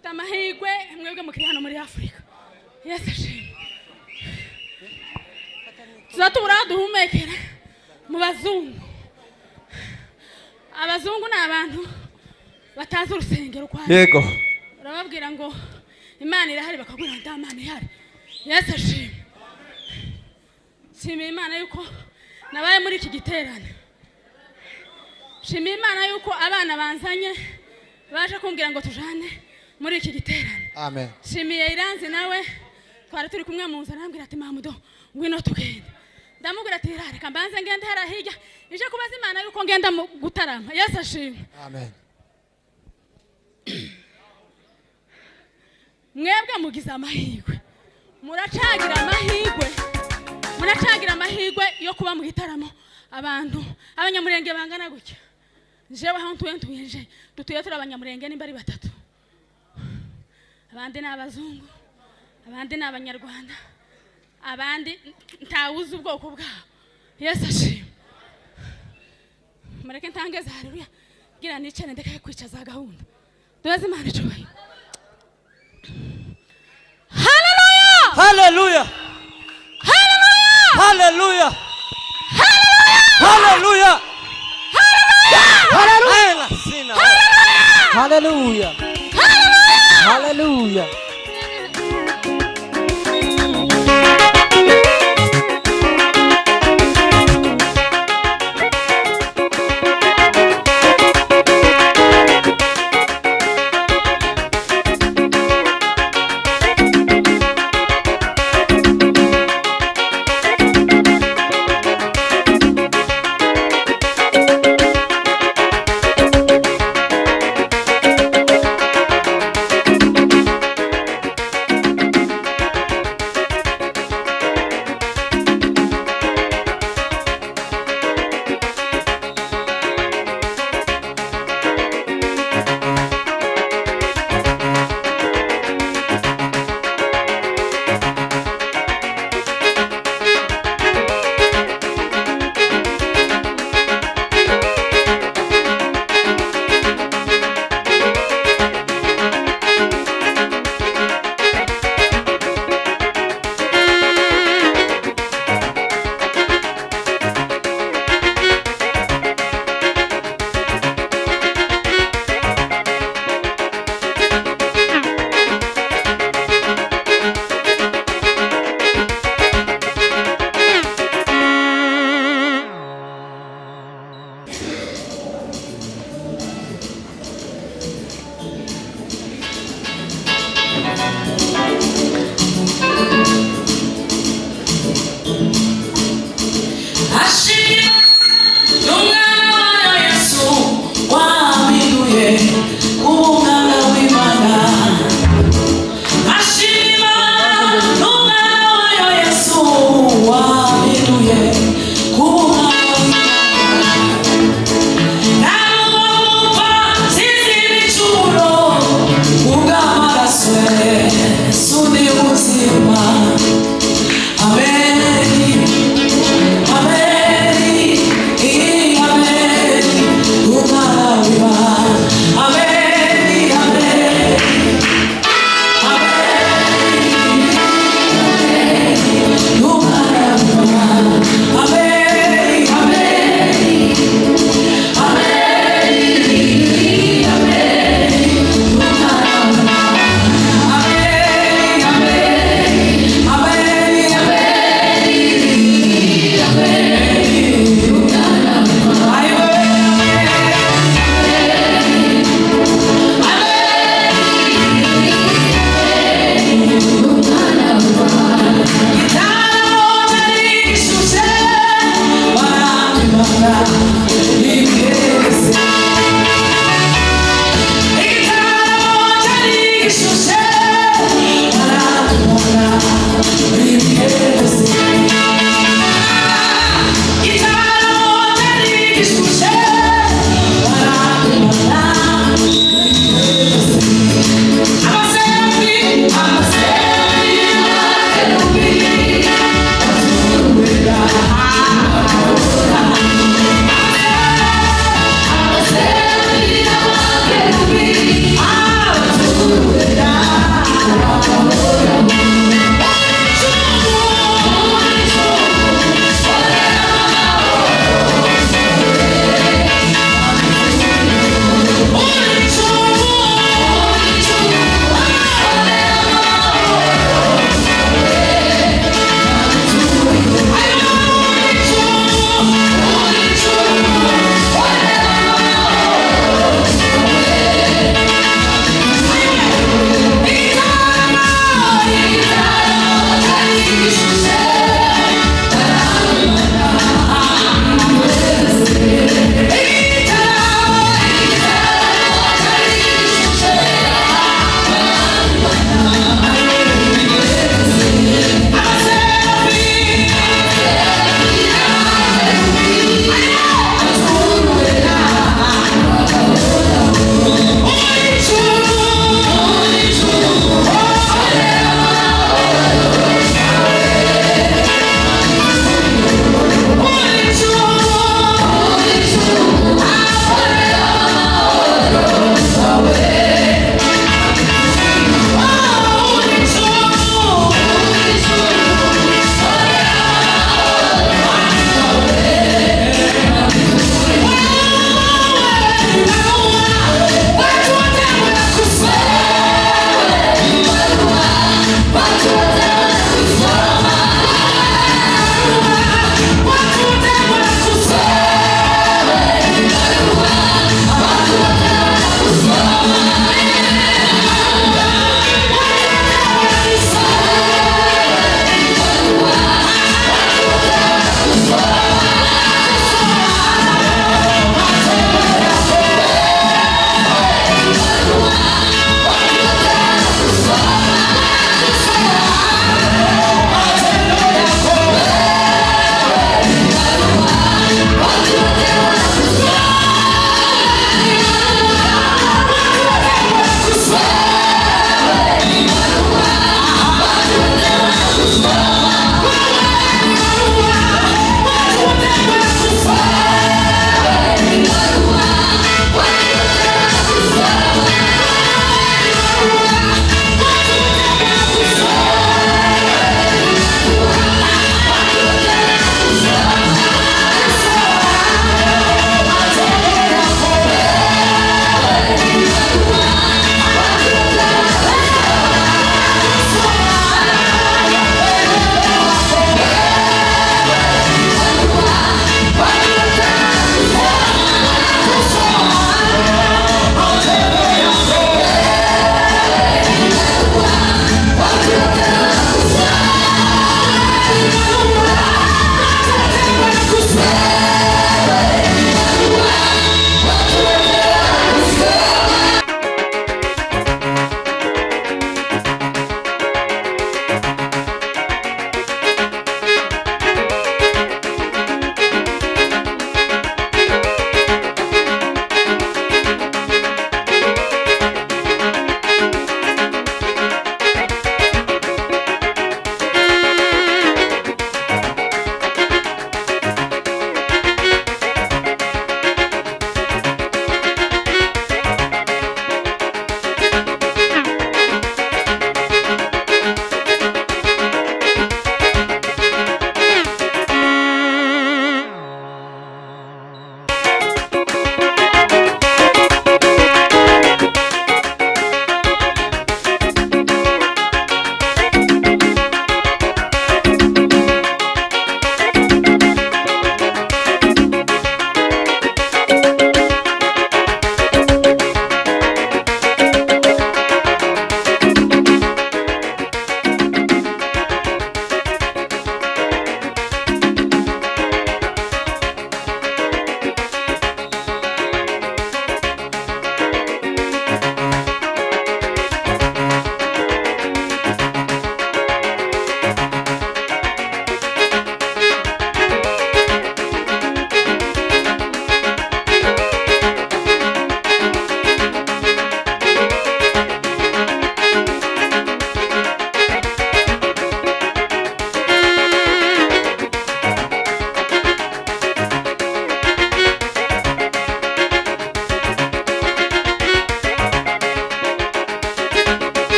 mufite amahirwe mwebwe mukiri hano muri Afrika. Yes ashimwe. Tuzatubura duhumekera mu bazungu. Abazungu ni abantu batazi urusengero kwa Yego. Urababwira ngo Imana irahari bakagura nta Imana ihari. Yes ashimwe. Shimira Imana yuko nabaye muri iki giterane. Shimira Imana yuko abana banzanye baje kumbwira ngo tujane muri iki giterane. Amen. Shimiye Iranzi nawe twari turi kumwe mu nzara arambwira ati Mamudo ngwino tugende. Ndamubwira ati reka mbanze ngende hara hirya ije kubaza Imana yuko ngenda gutarama. Yes ashimwe. Amen. Mwebwe mugize amahirwe. Muracagira amahirwe yo kuba mu gitaramo abantu abanyamurenge bangana gutya. Jewe aho ntuye dutuye turi abanyamurenge nimba ari batatu. Abandi n'abazungu, abandi n'abanyarwanda, abandi ntawuzi ubwoko bwabo. Yesu ashimwe. Mureke ntangeze haleluya. Gira nicene ndeke kwicaza gahunda. Duheze Imana icyubahiro. Hallelujah. Hallelujah. Hallelujah. Hallelujah. Hallelujah. Hallelujah. Hallelujah.